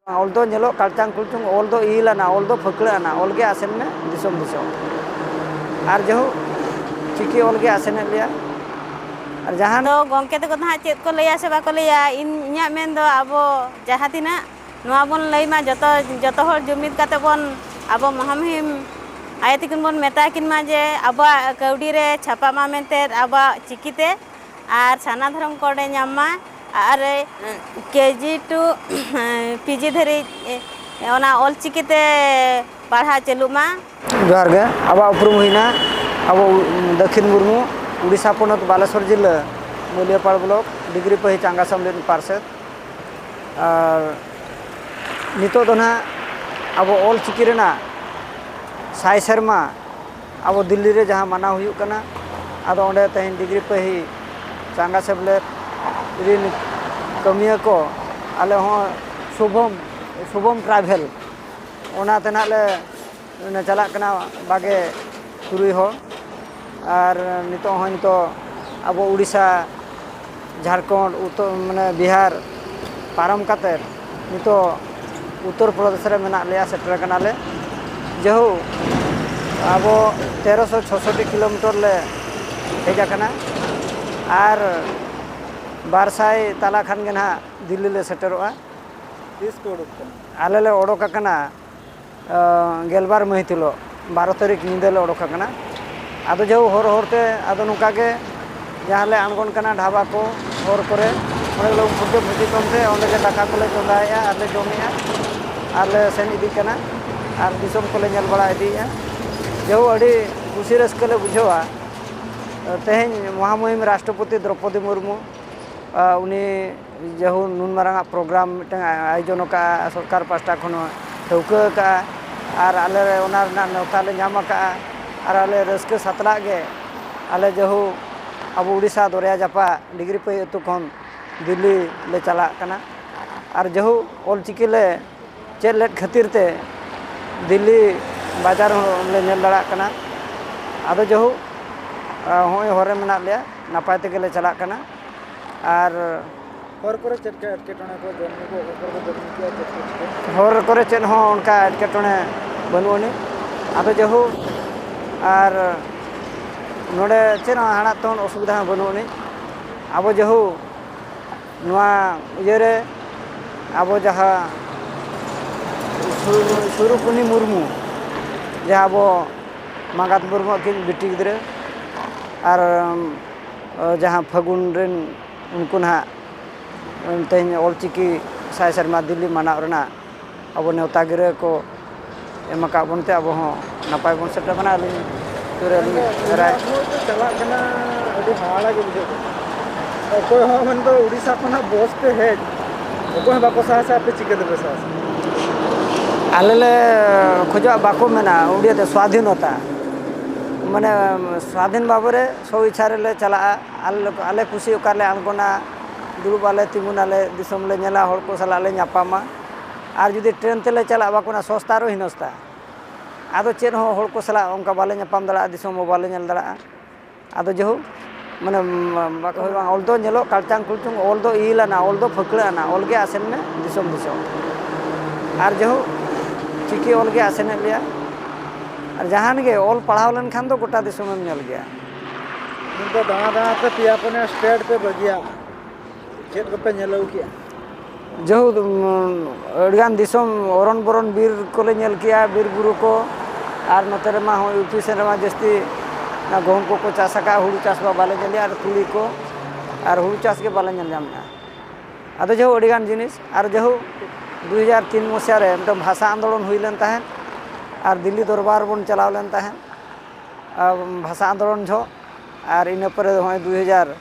ᱚᱞ ᱫᱚ ᱧᱮᱞᱚᱜ ᱠᱟᱞᱪᱟᱝ ᱠᱩᱞᱪᱩᱝ ᱚᱞ ᱫᱚ ᱤᱞᱟᱱᱟ ᱚल ᱫᱚ ᱯᱷᱟᱹᱠᱲᱟᱹᱜᱼᱟᱱᱟ ᱚल ᱜᱮ आसेन में दिसोम दिसोम आर जहु चिकी ᱚल गे आसेनेद लेया आर जहां तो गोंके तको ना चेत को लैया से बाको लैया इन्या मेन दो आबो जहां तिना नोआ बोन लैमा जतो जतो हर जुमिद काते बोन आबो महामहिम आय तिकिन बोन मेता किन मा जे आबा कौडी रे छापा मा मेनते आबा चिकीते आर साना धर्म कोडे ᱧᱟᱢ आर केजी टू पीजी धरी ओना ऑल चिकीते पढ़ा चलू मा जोहार गे आबा उपरुम हुइना आबो दक्षिण मुर्मू उड़ीसा पनत बालेश्वर जिल्ला मुलियापाड़ ब्लॉक डिग्री पही चांगासम लेन पार्षद और नितो दो ना आबो ऑल चिकी रेना साय शर्मा आबो दिल्ली रे जहां माना हुयुक कना आदो ओंडे तहिन डिग्री पही चांगासम ले रिन कमिया को आले हो शुभम ट्रैवल ओना तेना ले चला कना बागे तुरुई हो और नितो हो नितो आबो उड़ीसा झारखंड उत्तर माने बिहार पारम काते नितो उत्तर प्रदेश रे मेना लेया सेटर कना ले जहु आबो 1366 किलोमीटर ले हेजा कना और बारसाई ताला खान गे ना दिल्ली ले सेटरोआ तीस को उड़ुक आले ले ओडोक कना गेलबार महितिलो 12 तारीख निंदे ले ओडोक कना आदो जो हर हरते आदो नुका के जहाँ ले आंगन कना ढाबा को हर करे ओंडे लोग फुटे फुटी कमते ओंडे के दाका को ले चंदाया आर ले जमिया आर ले सेन इदी कना आर दिसोम को ले नेल बड़ा इदीया जो अड़ी खुशी रस्क ले बुझवा तेहेन महामहिम राष्ट्रपति द्रौपदी मुर्मू उनी जहु नुन मारांग प्रोग्राम मिटन आयोजन का सरकार पास्टा खन ठौका का आर आले ओना रना नेवता ले ᱧᱟᱢ का आर आले रस्क सतला गे आले जहु अब उड़ीसा दरिया जापा डिग्री पे अतु खन दिल्ली ले चला कना आर जहु ऑल चिकी ले चेल लेट खातिर ते दिल्ली बाजार ले नेल दड़ा कना आदो जहु होय हरे मेना ले नापाय ते ले चला कना आर हर करे चटका एटकेटणे को जन्म को जन्म के हर करे चेन हो उनका एटकेटणे बनुनी आदो जहु आर नोडे चेन हाना तोन असुविधा बनुनी आबो जहु नोआ इयरे आबो जहा सुरुपुनी मुर्मू जहा आबो मांगात मुर्मू किन बिटी गिद्रे आर जहां फगुन रेन उनको ना तेन ऑल चिकी साय शर्मा दिल्ली माना रना अब नेवता गिरे को एमका बनते अब हो नपाय बन सेट कना अली तुरे अली राय चला कना अडी हाड़ा के बुझे कोई हो मन तो उड़ीसा खना बस पे है कोई बाको साहस पे चिके दे साहस आलेले खोजा बाको मेना उड़िया ते स्वाधीनता माने स्वाधीन बाबरे सो इच्छा रे चला आले खुशी ओकारले आंगोना दुरुब आले तिमुनाले दिसम ले नेला हर को सला ले ᱧᱟᱯᱟᱢᱟ आर जुदी ट्रेन तेले चला बाकोना सस्ता रो हिनस्ता आदो चेन हो हर को सला ओंका बाले ᱧᱟᱯᱟᱢ दड़ा दिसम बाले नेल दड़ा आदो जहु माने बाको ऑल दो नेलो कालचांग कुलचुंग ऑल दो इलाना ऑल दो फकड़ाना ऑल गे आसेन में दिसम दिसम आर जहु चिकी ऑल गे आसेन लिया और जहान गे ऑल पढ़ाव लन खान तो गोटा दिसम में नेल गया इनको दाना दाना पे पिया पने स्टेट पे बगिया चेत को पे नेलो किया जहु अड़गान दिसम ओरन बोरन बीर को ले नेल किया बीर बुरु को आर नोते मा हो यूपी से मा जस्ती ना गहूम को चास का हुड़ू चास बा बाले नेलिया आर तुली को आर हुड़ू चास के बाले नेल जामना आदो जहु अड़गान जिनिस आर जहु 2003 मसिया रे मत भाषा आंदोलन हुई लेन ताहेन आर दिल्ली दरबार बन चलाव लेन ताहेन भाषा आंदोलन झो आर इन पर 2000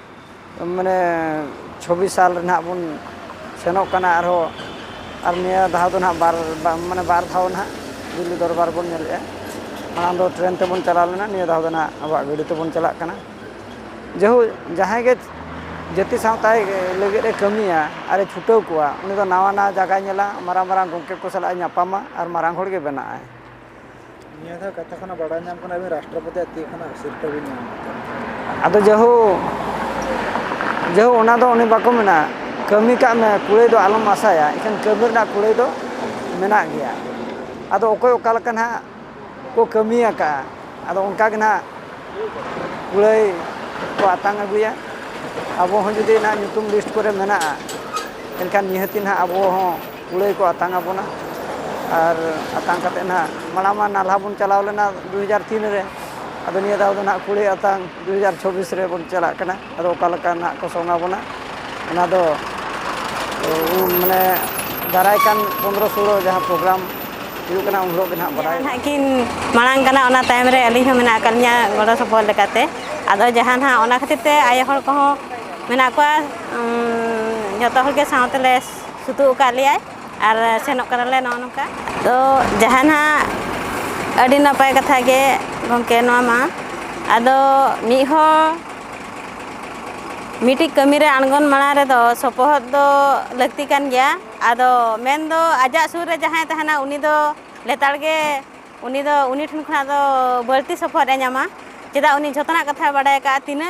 माने 26 साल ना बन सेनोक कना आर निया धाव दो ना बार माने बार धाव ना दिल्ली दरबार बन नेले माना दो ट्रेन ते बन चलाव लेना निया धाव दो ना अब गाड़ी ते बन चला कना जहु जहां के जति सावताय लगे रे कमिया आरे छुटो कुआ उनी तो नावा ना जगह नेला मारा मारा गोंके को सला ᱧᱟᱯᱟᱢᱟ आर मारांग होड़ के बना है निया था कथा खना बड़ा नाम कना अभी राष्ट्रपति अति खना सिरका भी नाम आदो जहु जहु ओना दो उनी बाको मेना कमी का में कुड़े दो आलम आसाया इखन कमी ना कुड़े दो ᱢᱮᱱᱟᱜ ᱜᱮᱭᱟ ᱟᱫᱚ ᱚᱠᱚᱭ ᱚᱠᱟ ᱞᱮᱠᱟ ᱱᱟᱦᱟᱜ ᱠᱚ ᱠᱟᱹᱢᱤ ᱟᱠᱟᱜᱼᱟ ᱟᱫᱚ ᱚᱱᱠᱟ ᱜᱮ ᱱᱟᱦᱟᱜ ᱠᱩᱲᱟᱹᱭ ᱠᱚ ᱟᱛᱟᱝ ᱟᱹᱜᱩᱭᱟ ᱟᱵᱚ ᱦᱚᱸ ᱡᱩᱫᱤ ᱱᱟᱦᱟᱜ ᱧᱩᱛᱩᱢ ᱞᱤᱥᱴ ᱠᱚᱨᱮ ᱢᱮᱱᱟᱜᱼᱟ ᱮᱱᱠᱷᱟन निहती ना अब कुड़ाई को आतांग आबोना और आतांग कते ना माड़ा मा नाल्हा बन चलाव लेना 2003 रे अब निया दाव ना कुड़ाई आतांग 2024 रे बन चला कना अब ओका लका ना को सोंगा बोना ना दो माने दाराय कान 15-16 जहां प्रोग्राम हुयु कना उन लोग ना बडाय किन मांग कना ओना टाइम रे अली हो मेना कन्या गड़ो सफल लेकाते आदो जहां ना ओना खातिर ते आय हर को मेना को जतो हर के सावतले सुतु का लिया और सेनोक करले नोनका तो जहां ना अडी नपाय कथा गे गमके नोमा आदो मी हो मिटी कमी रे अणगन माना रे दो सपोहत दो लगती कान गया आदो मेन दो आजा सुर रे जहां तहना उनी दो लेतार गे उनी ठन खना दो बल्टी सपोहत ए न्यामा चेदा उनी जतना कथा बाडाय का तिना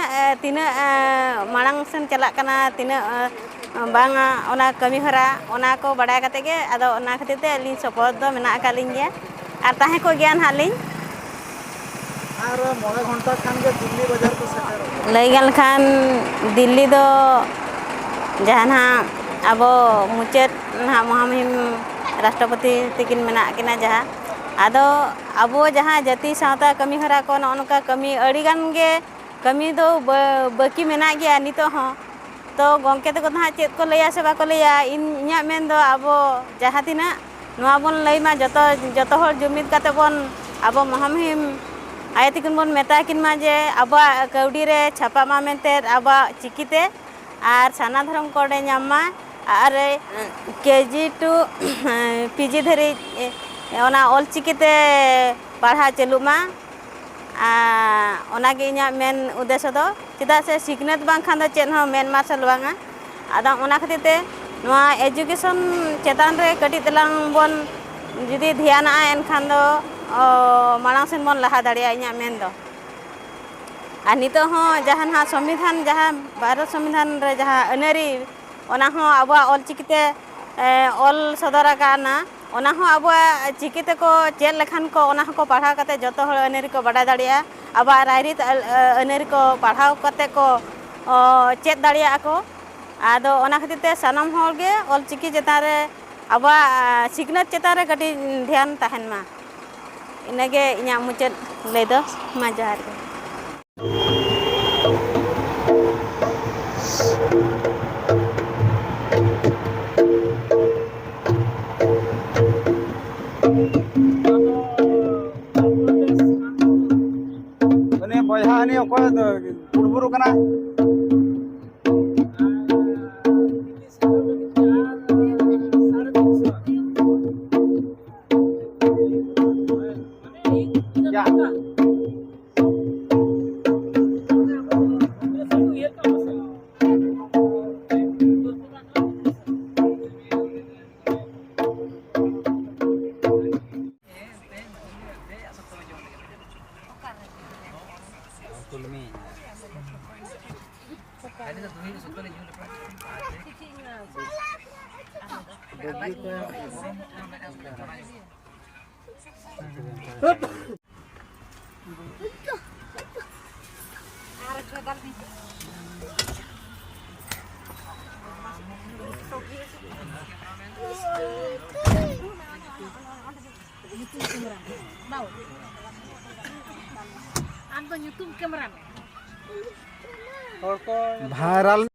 मांग सेन चला कना तिना बांगा ओना कमी हरा ओना को बाडाय कते गे आदो ओना खातिर ते लिन सपोहत दो मेना का लिन गया और ताहे को ज्ञान हालिन और 9 घंटा खान के दिल्ली बाजार को सेटर लई गल खान दिल्ली दो जहां अब मुचेत ना महामहिम राष्ट्रपति तिकिन मेना किना जहां आदो अब जहां जाति सावता कमी हरा को नोनका कमी अड़ी गान गे कमी दो बाकी मेना गया नितो हो तो गंके तक ना चेत को लैया से बाको लैया इन्या मेन दो अब जहां तिना नोआ बन लई मा जतो हर जुमिद काते बन अब महामहिम आयतिकिन बन मेता किन मा जे अब कौडी रे छापा मा मेनते अब चिकिते और साना धर्म कोडे न्यामा और केजी टू पीजी धरी ओना ऑल चिकिते पढ़ा चलू मा ओना गे इन्या मेन उद्देश्य दो चिदा से सिकनेत बांग खान दो चेन हो मेन मार्शल बांगा आदा ओना खातिर ते नोआ एजुकेशन चेतान रे कटी तलांग बन जुदी ध्यान आ एनखान दो मांग सेन बन लहा दाड़िया इन्या मेन दो आ नितो हो जहां हा संविधान जहां भारत संविधान रे जहां अनरी ओना हो अब ऑल चिकिते ऑल सदरा काना ओना हो अब चिकिते को चेल लेखान को ओना को पढ़ा कते जतो हर अनरी को बडा दाड़िया अब रायरित अनरी को पढ़ाव कते को चेत दाड़िया को आदो ओना खातिर ते सनम हर गे ऑल चिकी चेतारे अब सिकनत चेतारे कटी ध्यान तहन मा इनगे इन्या मुचेत लई दो मा जहार गे बया हनी बुड़बुरु कना YouTube kamera भाइरल